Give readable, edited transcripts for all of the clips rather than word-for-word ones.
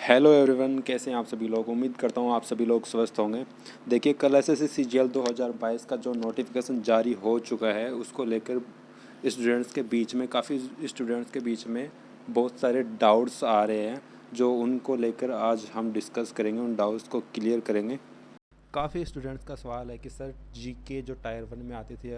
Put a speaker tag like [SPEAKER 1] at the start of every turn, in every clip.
[SPEAKER 1] Hello everyone, कैसे हैं आप सभी लोग। उम्मीद करता हूँ आप सभी लोग स्वस्थ होंगे। देखिए, कल एसएससी सीजीएल 2022 का जो नोटिफिकेशन जारी हो चुका है, उसको लेकर स्टूडेंट्स के बीच में बहुत सारे डाउट्स आ रहे हैं, जो उनको लेकर आज हम डिस्कस करेंगे, उन डाउट्स को क्लियर करेंगे। काफ़ी स्टूडेंट्स का सवाल है कि सर जीके जो टायर 1 में आती थी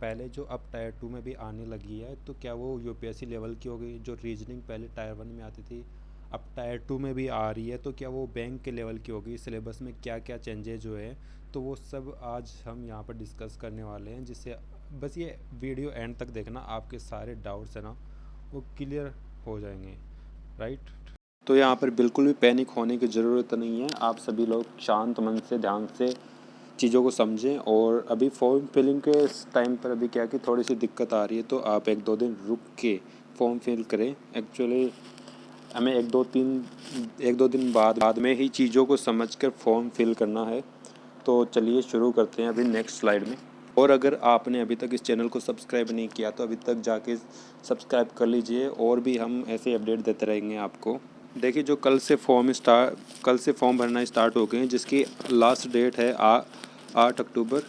[SPEAKER 1] पहले, जो अब टायर 2 में भी आने लगी है, तो क्या वो यूपीएससी लेवल की होगी। जो रीजनिंग पहले टायर 1 में आती थी अब टायर 2 में भी आ रही है, तो क्या वो बैंक के लेवल की होगी। सिलेबस में क्या क्या चेंजेज जो है, तो वो सब आज हम यहाँ पर डिस्कस करने वाले हैं, जिससे बस ये वीडियो एंड तक देखना, आपके सारे डाउट्स है ना वो क्लियर हो जाएंगे, राइट। तो यहाँ पर बिल्कुल भी पैनिक होने की ज़रूरत नहीं है। आप सभी लोग शांत मन से ध्यान से चीज़ों को समझें। और अभी फॉर्म फिलिंग के टाइम पर अभी क्या कि थोड़ी सी दिक्कत आ रही है, तो आप 1-2 दिन रुक के फॉर्म फिल करें। एक्चुअली हमें एक दो दिन बाद में ही चीज़ों को समझकर फॉर्म फिल करना है। तो चलिए शुरू करते हैं अभी नेक्स्ट स्लाइड में। और अगर आपने अभी तक इस चैनल को सब्सक्राइब नहीं किया तो अभी तक जाके सब्सक्राइब कर लीजिए, और भी हम ऐसे अपडेट देते रहेंगे आपको। देखिए, जो कल से फॉर्म भरना स्टार्ट हो गए हैं, जिसकी लास्ट डेट है 8 अक्टूबर।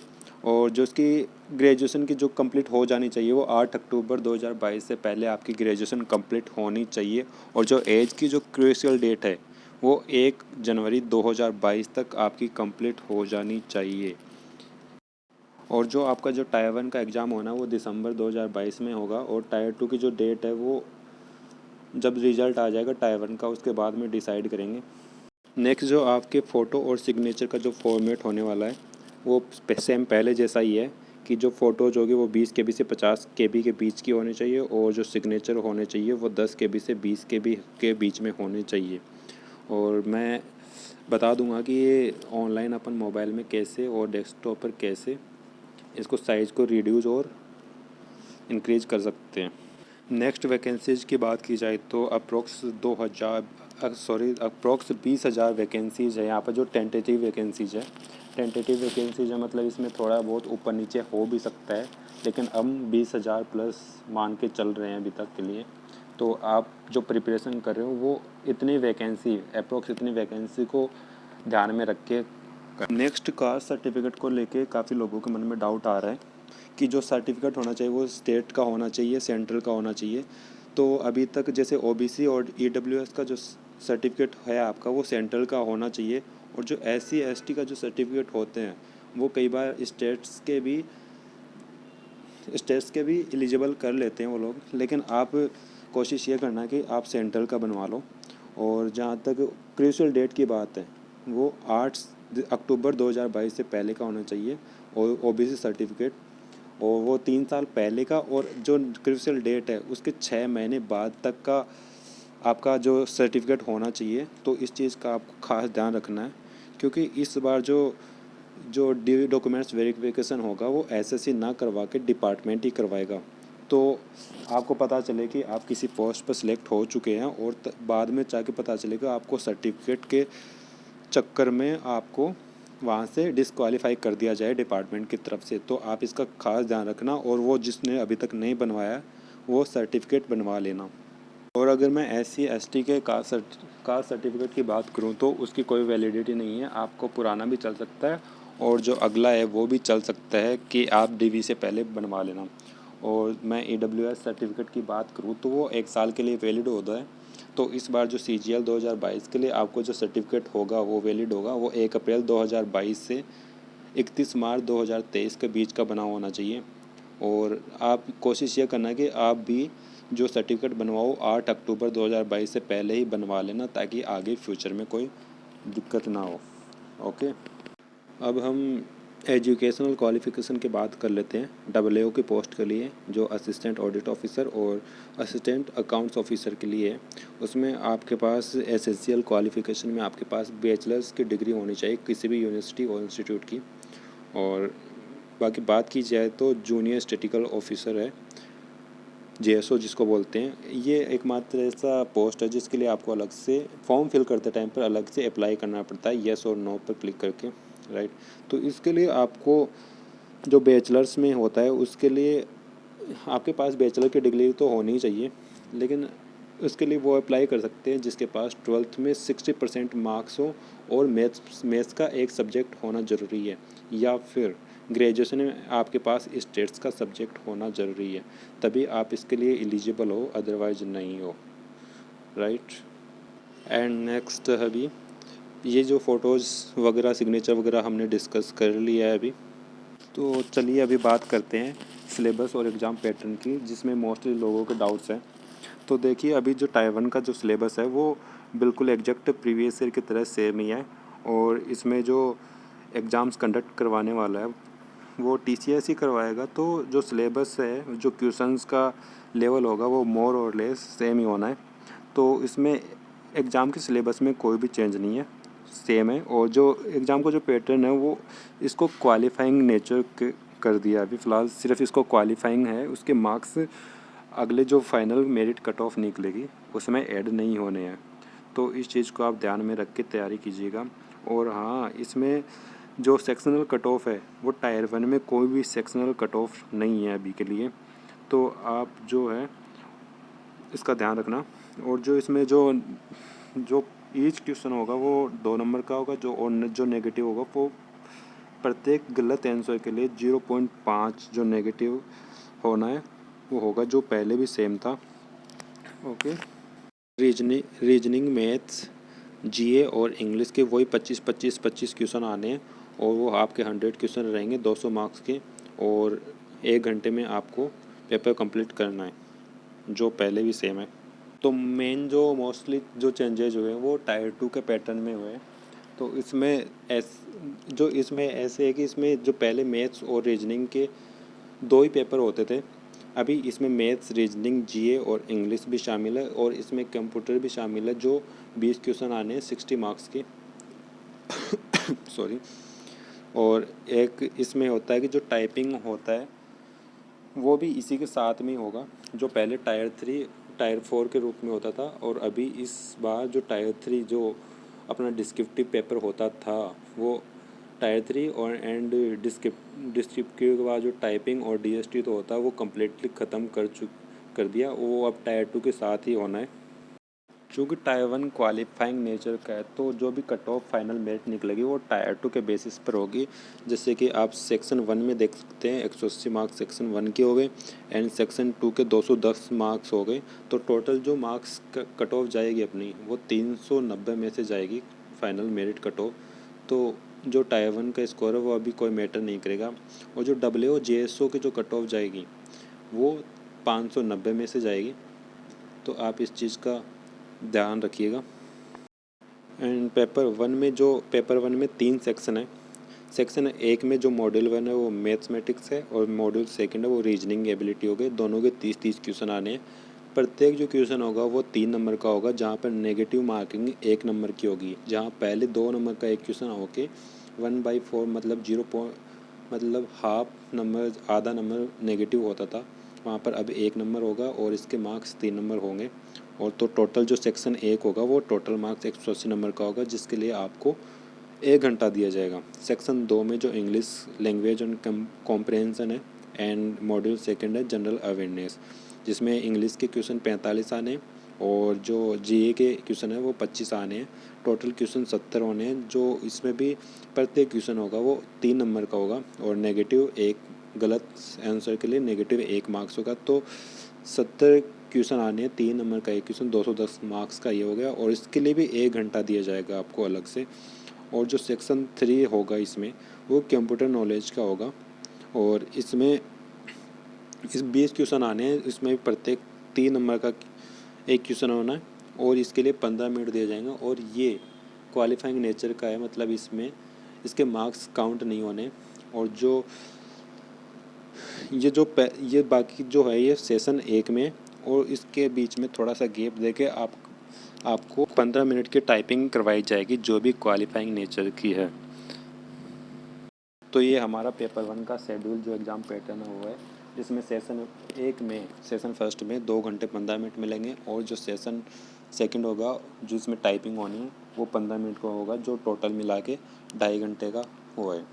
[SPEAKER 1] और जो इसकी ग्रेजुएशन की जो कंप्लीट हो जानी चाहिए, वो 8 अक्टूबर 2022 से पहले आपकी ग्रेजुएशन कंप्लीट होनी चाहिए। और जो एज की जो क्रूशियल डेट है, वो 1 जनवरी 2022 तक आपकी कंप्लीट हो जानी चाहिए। और जो आपका जो टायर 1 का एग्ज़ाम होना है, वो दिसंबर 2022 में होगा। और टायर 2 की जो डेट है, वो जब रिज़ल्ट आ जाएगा टायर 1 का, उसके बाद में डिसाइड करेंगे। नेक्स्ट, जो आपके फ़ोटो और सिग्नेचर का जो फॉर्मेट होने वाला है, वो सेम पहले जैसा ही है कि जो फ़ोटोज़ होगी वो 20 KB से 50 KB के बीच की होनी चाहिए, और जो सिग्नेचर होने चाहिए वो 10 KB से 20 KB के बीच में होने चाहिए। और मैं बता दूंगा कि ये ऑनलाइन अपन मोबाइल में कैसे और डेस्कटॉप पर कैसे इसको साइज़ को रिड्यूस और इंक्रीज कर सकते हैं। नेक्स्ट वैकेंसीज की बात की जाए तो अप्रोक्स 20,000 वैकेंसीज़ है यहाँ पर। जो टेंटेटिव वैकेंसीज़ है मतलब इसमें थोड़ा बहुत ऊपर नीचे हो भी सकता है, लेकिन हम 20,000 प्लस मान के चल रहे हैं अभी तक के लिए। तो आप जो प्रिपरेशन कर रहे हो वो इतनी वैकेंसी को ध्यान में रख के। नेक्स्ट, कास्ट सर्टिफिकेट को लेके काफ़ी लोगों के मन में डाउट आ रहा है कि जो सर्टिफिकेट होना चाहिए वो स्टेट का होना चाहिए, सेंट्रल का होना चाहिए। तो अभी तक जैसे ओबीसी और ईडब्ल्यूएस का जो सर्टिफिकेट है आपका, वो सेंट्रल का होना चाहिए। और जो एससी एसटी का जो सर्टिफिकेट होते हैं, वो कई बार स्टेट्स के भी एलिजिबल कर लेते हैं वो लोग, लेकिन आप कोशिश ये करना कि आप सेंट्रल का बनवा लो। और जहाँ तक क्रूशियल डेट की बात है, वो 8 अक्टूबर 2022 से पहले का होना चाहिए। और ओबीसी सर्टिफिकेट, और वो 3 साल पहले का, और जो क्रूशियल डेट है उसके 6 महीने बाद तक का आपका जो सर्टिफिकेट होना चाहिए। तो इस चीज़ का आपको खास ध्यान रखना है, क्योंकि इस बार जो डॉक्यूमेंट्स वेरिफिकेशन होगा वो एसएससी ना करवा के डिपार्टमेंट ही करवाएगा। तो आपको पता चले कि आप किसी पोस्ट पर सिलेक्ट हो चुके हैं, और बाद में जाके पता चलेगा आपको सर्टिफिकेट के चक्कर में आपको वहाँ से डिस्क्वालीफाई कर दिया जाए डिपार्टमेंट की तरफ से। तो आप इसका खास ध्यान रखना, और वो जिसने अभी तक नहीं बनवाया वो सर्टिफिकेट बनवा लेना। और अगर मैं एससी एसटी के कास्ट सर्टिफिकेट की बात करूं, तो उसकी कोई वैलिडिटी नहीं है। आपको पुराना भी चल सकता है, और जो अगला है वो भी चल सकता है कि आप डीवी से पहले बनवा लेना। और मैं ईडब्ल्यूएस सर्टिफिकेट की बात करूं, तो वो 1 साल के लिए वैलिड होता है। तो इस बार जो सीजीएल 2022 के लिए आपको जो सर्टिफिकेट होगा वो वैलिड होगा, वो 1 अप्रैल 2022 से 31 मार्च 2023 के बीच का बना होना चाहिए। और आप कोशिश ये करना कि आप भी जो सर्टिफिकेट बनवाओ 8 अक्टूबर 2022 से पहले ही बनवा लेना, ताकि आगे फ्यूचर में कोई दिक्कत ना हो। ओके, अब हम एजुकेशनल क्वालिफ़िकेशन की बात कर लेते हैं। डबल की पोस्ट के लिए जो असिस्टेंट ऑडिट ऑफिसर और असिस्टेंट अकाउंट्स ऑफिसर के लिए है, उसमें आपके पास एसेंशियल क्वालिफ़िकेशन में आपके पास बैचलर्स की डिग्री होनी चाहिए किसी भी यूनिवर्सिटी और इंस्टीट्यूट की। और बाकी बात की जाए तो जूनियर स्टैटिस्टिकल ऑफिसर है, जेएसओ जिसको बोलते हैं, ये एकमात्र ऐसा पोस्ट है जिसके लिए आपको अलग से फॉर्म फिल करते टाइम पर अलग से अप्लाई करना पड़ता है, येस और नो पर क्लिक करके, राइट। तो इसके लिए आपको जो बैचलर्स में होता है उसके लिए आपके पास बैचलर की डिग्री तो होनी ही चाहिए, लेकिन उसके लिए वो अप्लाई कर सकते हैं जिसके पास 12th में 60% मार्क्स हो और मैथ्स का एक सब्जेक्ट होना ज़रूरी है, या फिर ग्रेजुएशन में आपके पास स्टेट्स का सब्जेक्ट होना ज़रूरी है, तभी आप इसके लिए एलिजिबल हो, अदरवाइज नहीं हो। राइट। एंड नेक्स्ट है अभी ये जो फ़ोटोज़ वगैरह सिग्नेचर वगैरह हमने डिस्कस कर लिया है अभी, तो चलिए अभी बात करते हैं सिलेबस और एग्ज़ाम पैटर्न की, जिसमें मोस्टली लोगों के डाउट्स हैं। तो देखिए अभी जो टायर 1 का जो सिलेबस है वो बिल्कुल एग्जैक्ट प्रीवियस ईयर की तरह सेम ही है, और इसमें जो एग्ज़ाम्स कंडक्ट करवाने वाला है वो TCS ही करवाएगा। तो जो सिलेबस है, जो क्वेश्चंस का लेवल होगा वो मोर और लेस सेम ही होना है। तो इसमें एग्ज़ाम के सिलेबस में कोई भी चेंज नहीं है, सेम है। और जो एग्ज़ाम का जो पैटर्न है वो इसको क्वालिफाइंग नेचर कर दिया अभी फ़िलहाल, सिर्फ इसको क्वालिफाइंग है, उसके मार्क्स अगले जो फाइनल मेरिट कट ऑफ निकलेगी उसमें ऐड नहीं होने हैं। तो इस चीज़ को आप ध्यान में रख के तैयारी कीजिएगा। और हाँ, इसमें जो सेक्शनल कट ऑफ है वो टायर 1 में कोई भी सेक्शनल कट ऑफ नहीं है अभी के लिए, तो आप जो है इसका ध्यान रखना। और जो इसमें जो जो ईच क्वेश्चन होगा वो 2 नंबर का होगा, जो नेगेटिव होगा वो प्रत्येक गलत आंसर के लिए 0.5 जो नेगेटिव होना है वो होगा, जो पहले भी सेम था। ओके। रीजनिंग मैथ्स GA और इंग्लिश के वही 25 क्वेश्चन आने हैं, और वो आपके 100 क्वेश्चन रहेंगे 200 मार्क्स के, और 1 घंटे में आपको पेपर कंप्लीट करना है, जो पहले भी सेम है। तो मेन जो मोस्टली जो चेंजेज हुए वो टायर 2 के पैटर्न में हुए। तो इसमें ऐसे है कि इसमें जो पहले मैथ्स और रीजनिंग के 2 ही पेपर होते थे, अभी इसमें मैथ्स, रीजनिंग, GA और इंग्लिश भी शामिल है, और इसमें कंप्यूटर भी शामिल है, जो 20 क्वेश्चन आने हैं 60 मार्क्स के। सॉरी। और एक इसमें होता है कि जो टाइपिंग होता है वो भी इसी के साथ में ही होगा, जो पहले टायर 3 टायर 4 के रूप में होता था, और अभी इस बार जो टायर 3 जो अपना डिस्क्रिप्टिव पेपर होता था वो टायर 3 और डिस्क्रिप्टिव के बाद जो टाइपिंग और DST तो होता है वो कम्प्लीटली ख़त्म कर दिया, वो अब टायर 2 के साथ ही होना है। चूँकि टायर 1 क्वालिफाइंग नेचर का है, तो जो भी कट ऑफ फाइनल मेरिट निकलेगी वो टायर 2 के बेसिस पर होगी। जैसे कि आप सेक्शन 1 में देख सकते हैं 180 मार्क्स सेक्शन 1 के हो गए, एंड सेक्शन 2 के 210 मार्क्स हो गए। तो टोटल जो मार्क्स कट ऑफ जाएगी अपनी वो 390 में से जाएगी फाइनल मेरिट कट ऑफ। तो जो टायर 1 का स्कोर है वो अभी कोई मैटर नहीं करेगा। और जो WO JSO की जो कट ऑफ जाएगी वो 590 में से जाएगी। तो आप इस चीज़ का ध्यान रखिएगा। एंड पेपर वन में 3 सेक्शन है। सेक्शन 1 में जो मॉड्यूल 1 है वो मैथमेटिक्स है, और मॉड्यूल 2 है वो रीजनिंग एबिलिटी हो गई। दोनों के 30-30 क्वेश्चन आने हैं। प्रत्येक जो क्वेश्चन होगा वो 3 नंबर का होगा, जहाँ पर नेगेटिव मार्किंग 1 नंबर की होगी। जहाँ पहले 2 नंबर का एक क्वेश्चन होके 1/4 मतलब 0 मतलब हाफ नंबर, आधा नंबर नेगेटिव होता था, वहाँ पर अब 1 नंबर होगा, और इसके मार्क्स 3 नंबर होंगे। और तो टोटल जो सेक्शन 1 होगा वो टोटल मार्क्स 180 नंबर का होगा, जिसके लिए आपको 1 घंटा दिया जाएगा। सेक्शन 2 में जो इंग्लिश लैंग्वेज एंड कॉम्प्रहेंशन है, एंड मॉड्यूल 2 है जनरल अवेयरनेस, जिसमें इंग्लिश के क्वेश्चन 45 आने हैं, और जो GA के क्वेश्चन है वो 25 आने हैं। टोटल क्वेश्चन 70 होने हैं, जो इसमें भी प्रत्येक क्वेश्चन होगा वो 3 नंबर का होगा, और नेगेटिव 1 गलत आंसर के लिए नेगेटिव 1 मार्क्स होगा। तो 70 क्वेश्चन आने हैं, 3 नंबर का एक क्वेश्चन, 210 मार्क्स का ये हो गया, और इसके लिए भी 1 घंटा दिया जाएगा आपको अलग से। और जो सेक्शन 3 होगा इसमें वो कंप्यूटर नॉलेज का होगा, और इसमें 20 क्वेश्चन आने हैं, इसमें प्रत्येक 3 नंबर का एक क्वेश्चन होना है, और इसके लिए 15 मिनट दिए जाएंगे। और ये क्वालिफाइंग नेचर का है, मतलब इसमें इसके मार्क्स काउंट नहीं होने। और जो ये बाकी जो है ये सेशन 1 में, और इसके बीच में थोड़ा सा गैप देके आपको 15 मिनट की टाइपिंग करवाई जाएगी, जो भी क्वालिफाइंग नेचर की है। तो ये हमारा पेपर 1 का शेड्यूल जो एग्ज़ाम पैटर्न हुआ है, जिसमें सेशन फर्स्ट में 2 घंटे 15 मिनट मिलेंगे, और जो सेशन सेकंड होगा जिसमें टाइपिंग होनी है वो 15 मिनट का होगा, जो टोटल मिला के 2.5 घंटे का हुआ है।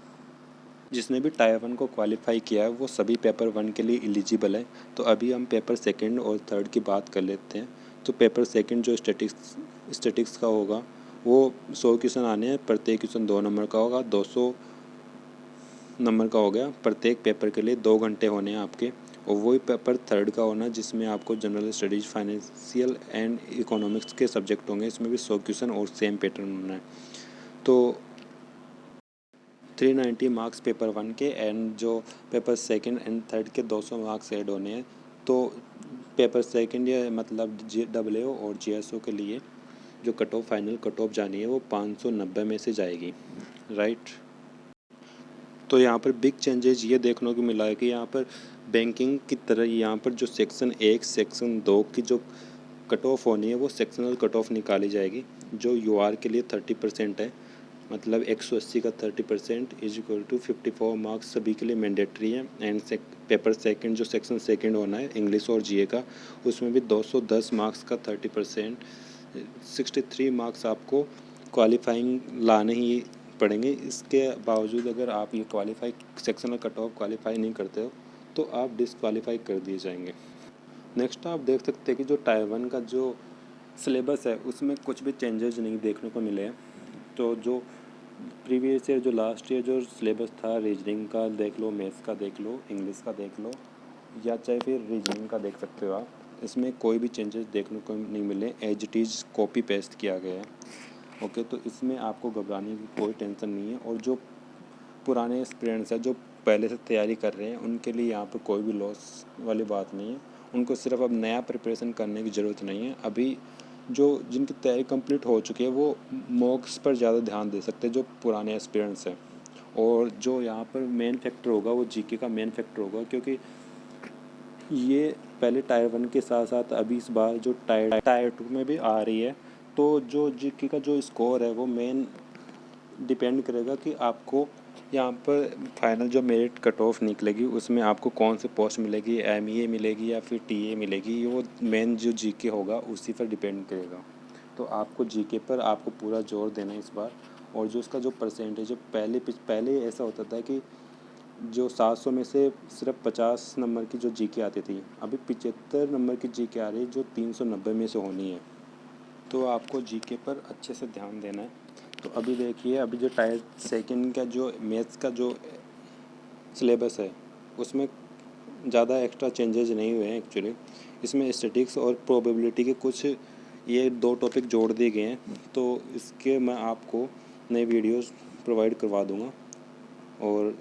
[SPEAKER 1] जिसने भी टायर 1 को क्वालिफाई किया है वो सभी पेपर 1 के लिए एलिजिबल है। तो अभी हम पेपर 2 और 3 की बात कर लेते हैं। तो पेपर सेकंड जो स्टैटिक्स का होगा वो 100 क्वेश्चन आने हैं, प्रत्येक क्वेश्चन 2 नंबर का होगा, 200 नंबर का हो गया। प्रत्येक पेपर के लिए 2 घंटे होने हैं आपके। और वही पेपर थर्ड का होना जिसमें आपको general studies, financial and economics के सब्जेक्ट होंगे, इसमें भी 100 क्वेश्चन और सेम पैटर्न होना है। तो 390 मार्क्स पेपर 1 के, एंड जो पेपर सेकंड एंड थर्ड के 200 मार्क्स ऐड होने हैं। तो पेपर सेकंड या मतलब JEE और GSO के लिए जो cut off, final cut off जानी है वो 590 में से जाएगी, राइट। तो यहाँ पर बिग चेंजेस ये देखने को मिला है कि यहाँ पर बैंकिंग की तरह यहाँ पर जो सेक्शन 1 सेक्शन 2 की जो कट ऑफ होनी है वो सेक्शनल कट ऑफ निकाली जाएगी। जो UR के लिए 30% है, मतलब 180 का 30% इज इक्वल टू 54 मार्क्स सभी के लिए मैंडेटरी है। एंड पेपर सेकंड जो सेक्शन सेकंड होना है इंग्लिश और GA का, उसमें भी 210 मार्क्स का 30%, 63 मार्क्स आपको क्वालिफाइंग लाने ही पड़ेंगे। इसके बावजूद अगर आप ये qualify sectional cut off qualify नहीं करते हो तो आप डिसक्वालीफाई कर दिए जाएंगे। नेक्स्ट आप देख सकते हैं कि जो टायर 1 का जो सिलेबस है उसमें कुछ भी चेंजेस नहीं देखने को मिले हैं। तो जो प्रीवियस ईयर जो लास्ट ईयर जो सिलेबस था, रीजनिंग का देख लो, मैथ्स का देख लो, इंग्लिश का देख लो, या चाहे फिर रीजनिंग का देख सकते हो आप, इसमें कोई भी चेंजेस देखने को नहीं मिले, as it is copy paste किया गया है। ओके, तो इसमें आपको घबराने की कोई टेंशन नहीं है। और जो पुराने एक्सपीरियंस है, जो पहले से तैयारी कर रहे हैं, उनके लिए यहाँ पर कोई भी लॉस वाली बात नहीं है। उनको सिर्फ अब नया प्रिपरेशन करने की ज़रूरत नहीं है। अभी जो जिनकी तैयारी कंप्लीट हो चुकी है वो मॉक्स पर ज़्यादा ध्यान दे सकते हैं, जो पुराने एक्सपीरियंस है। और जो यहाँ पर मेन फैक्टर होगा वो GK का मेन फैक्टर होगा, क्योंकि ये पहले टायर 1 के साथ साथ अभी इस बार जो टायर 2 में भी आ रही है। तो जो GK का जो स्कोर है वो मेन डिपेंड करेगा कि आपको यहाँ पर फाइनल जो मेरिट कट ऑफ निकलेगी उसमें आपको कौन से पोस्ट मिलेगी, MEA मिलेगी या फिर TA मिलेगी, ये वो मेन जो GK होगा उसी पर डिपेंड करेगा। तो आपको GK पर आपको पूरा जोर देना है इस बार। और जो उसका जो परसेंटेज है, पहले ऐसा होता था कि जो 700 में से सिर्फ 50 नंबर की जो GK आती थी, अभी 75 नंबर की GK आ रही है जो 390 में से होनी है। तो आपको GK पर अच्छे से ध्यान देना है। तो अभी देखिए, अभी जो टायर सेकंड का जो मैथ्स का जो सिलेबस है उसमें ज़्यादा एक्स्ट्रा चेंजेस नहीं हुए हैं एक्चुअली। इसमें स्टैटिक्स और प्रोबेबिलिटी के कुछ ये 2 टॉपिक जोड़ दिए गए हैं। तो इसके मैं आपको नए वीडियोस प्रोवाइड करवा दूंगा। और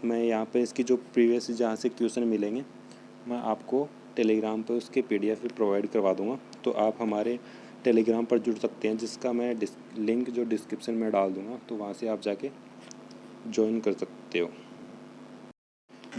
[SPEAKER 1] मैं यहाँ पे इसकी जो प्रीवियस जहाँ से क्वेश्चन मिलेंगे मैं आपको टेलीग्राम पर उसके PDF भी प्रोवाइड करवा दूंगा। तो आप हमारे टेलीग्राम पर जुड़ सकते हैं, जिसका मैं लिंक जो डिस्क्रिप्शन में डाल दूंगा, तो वहाँ से आप जाके ज्वाइन कर सकते हो।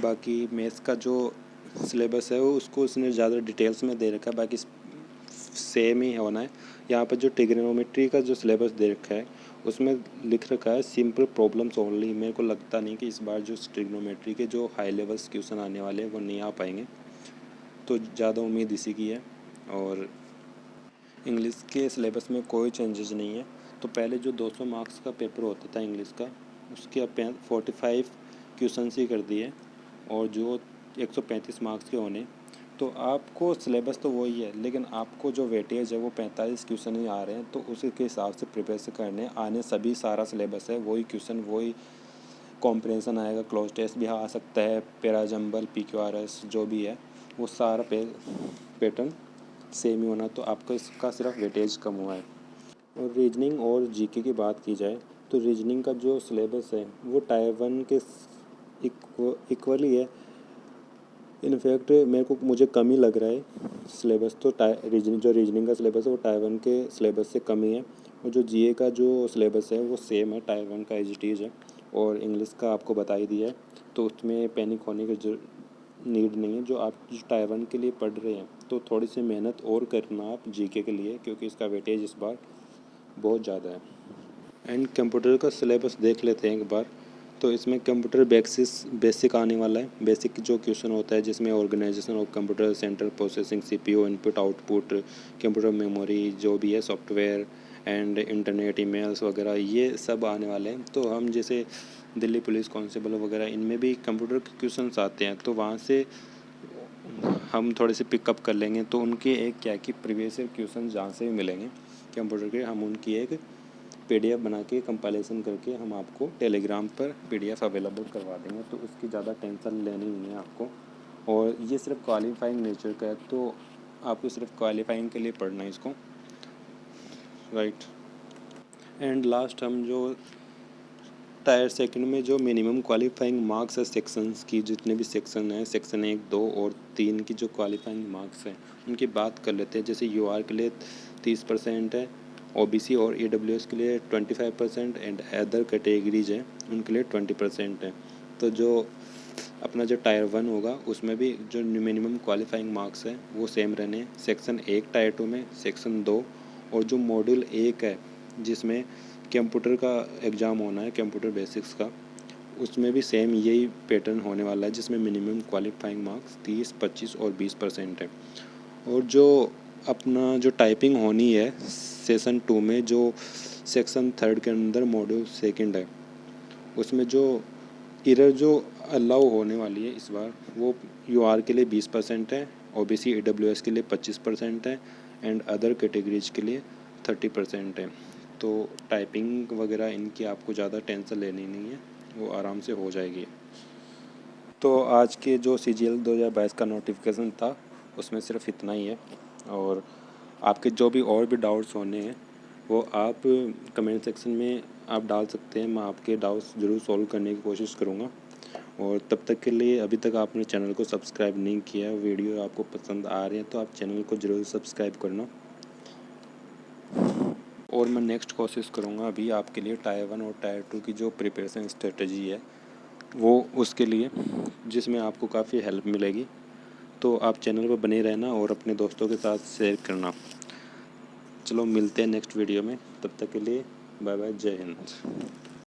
[SPEAKER 1] बाकी मैथ्स का जो सिलेबस है वो उसको उसने ज़्यादा डिटेल्स में दे रखा है, बाकी सेम ही होना है। यहाँ पर जो ट्रिग्नोमेट्री का जो सिलेबस दे रखा है उसमें लिख रखा है सिंपल प्रॉब्लम्स ओनली। मेरे को लगता नहीं कि इस बार जो ट्रिग्नोमेट्री के जो हाई लेवल्स क्वेश्चन आने वाले हैं वो नहीं आ पाएंगे, तो ज़्यादा उम्मीद इसी की है। और इंग्लिश के सिलेबस में कोई चेंजेस नहीं है। तो पहले जो 200 मार्क्स का पेपर होता था इंग्लिश का, उसके अब 45 क्वेश्चन ही कर दिए, और जो 135 मार्क्स के होने। तो आपको सिलेबस तो वही है, लेकिन आपको जो वेटेज है वो 45 क्वेश्चन ही आ रहे हैं, तो उसी के हिसाब से प्रिपेयर करने आने सभी सारा सिलेबस है वही क्वेश्चन, वही कॉम्प्रिहेंशन आएगा, क्लोज टेस्ट भी आ सकता है, पैराजम्बल, PQRS जो भी है वो सारा पैटर्न सेम ही होना। तो आपका इसका सिर्फ वेटेज कम हुआ है। और रीजनिंग और GK की बात की जाए तो रीजनिंग का जो सिलेबस है वो टायर 1 के इक्वली है। इनफैक्ट मुझे कम ही लग रहा है सिलेबस। तो जो रीजनिंग का सिलेबस है वो टायर 1 के सिलेबस से कम ही है। और जो GA का जो सिलेबस है वो सेम है, टायर 1 का एज इट इज़ है। और इंग्लिश का आपको बता ही दिया है, तो उसमें पैनिक होने की जो नीड नहीं है। जो आप टायर 1 के लिए पढ़ रहे हैं तो थोड़ी सी मेहनत और करना आप GK के लिए, क्योंकि इसका वेटेज इस बार बहुत ज़्यादा है। एंड कंप्यूटर का सिलेबस देख लेते हैं एक बार। तो इसमें कंप्यूटर बेसिक आने वाला है। बेसिक जो क्वेश्चन होता है जिसमें organisation of computer, central processing, CPU, input output, computer memory जो भी है, सॉफ्टवेयर एंड इंटरनेट, ईमेल्स वगैरह, ये सब आने वाले हैं। तो हम जैसे दिल्ली पुलिस कांस्टेबल वगैरह इनमें भी कंप्यूटर के क्वेश्चन आते हैं, तो वहाँ से हम थोड़े से पिकअप कर लेंगे तो उनके एक क्या कि प्रीवियस ईयर क्वेश्चन जहाँ से भी मिलेंगे कंप्यूटर के, हम उनकी एक PDF बना के कंपाइलेशन करके हम आपको टेलीग्राम पर PDF अवेलेबल करवा देंगे। तो उसकी ज़्यादा टेंशन लेनी नहीं है आपको। और ये सिर्फ क्वालिफाइंग नेचर का है, तो आपको सिर्फ क्वालिफाइंग के लिए पढ़ना है इसको, राइट। एंड लास्ट हम जो टायर सेकंड में जो मिनिमम क्वालिफाइंग मार्क्स है सेक्शंस की, जितने भी सेक्शन हैं, सेक्शन 1, 2 और 3 की जो क्वालिफाइंग मार्क्स हैं उनकी बात कर लेते हैं। जैसे UR के लिए 30% है, OBC और EWS के लिए 25% एंड अदर कैटेगरीज हैं उनके लिए 20% है। तो जो अपना जो टायर 1 होगा उसमें भी जो मिनिमम क्वालिफाइंग मार्क्स है वो सेम रहने, सेक्शन 1 टायर 2 में, सेक्शन 2 और जो मॉड्यूल 1 है जिसमें कंप्यूटर का एग्ज़ाम होना है, कंप्यूटर बेसिक्स का, उसमें भी सेम यही पैटर्न होने वाला है जिसमें मिनिमम क्वालिफाइंग मार्क्स 30, 25 और 20% है। और जो अपना जो टाइपिंग होनी है सेशन 2 में, जो सेक्शन 3 के अंदर मॉड्यूल 2 है, उसमें जो एरर जो अलाउ होने वाली है इस बार वो UR के लिए 20% है, OBC EWS के लिए 25% है एंड अदर कैटेगरीज के लिए 30% है। तो टाइपिंग वगैरह इनकी आपको ज़्यादा टेंशन लेनी नहीं है, वो आराम से हो जाएगी। तो आज के जो CGL 2022 का नोटिफिकेशन था उसमें सिर्फ इतना ही है। और आपके जो भी और भी डाउट्स होने हैं वो आप कमेंट सेक्शन में आप डाल सकते हैं, मैं आपके डाउट्स ज़रूर सॉल्व करने की कोशिश करूँगा। और तब तक के लिए अभी तक आपने चैनल को सब्सक्राइब नहीं किया, वीडियो आपको पसंद आ रही है तो आप चैनल को ज़रूर सब्सक्राइब करना। और मैं नेक्स्ट कोशिश करूँगा अभी आपके लिए टायर 1 और टायर 2 की जो प्रिपरेशन स्ट्रेटजी है वो उसके लिए, जिसमें आपको काफ़ी हेल्प मिलेगी। तो आप चैनल पर बने रहना और अपने दोस्तों के साथ शेयर करना। चलो मिलते हैं नेक्स्ट वीडियो में, तब तक के लिए बाय बाय, जय हिंद।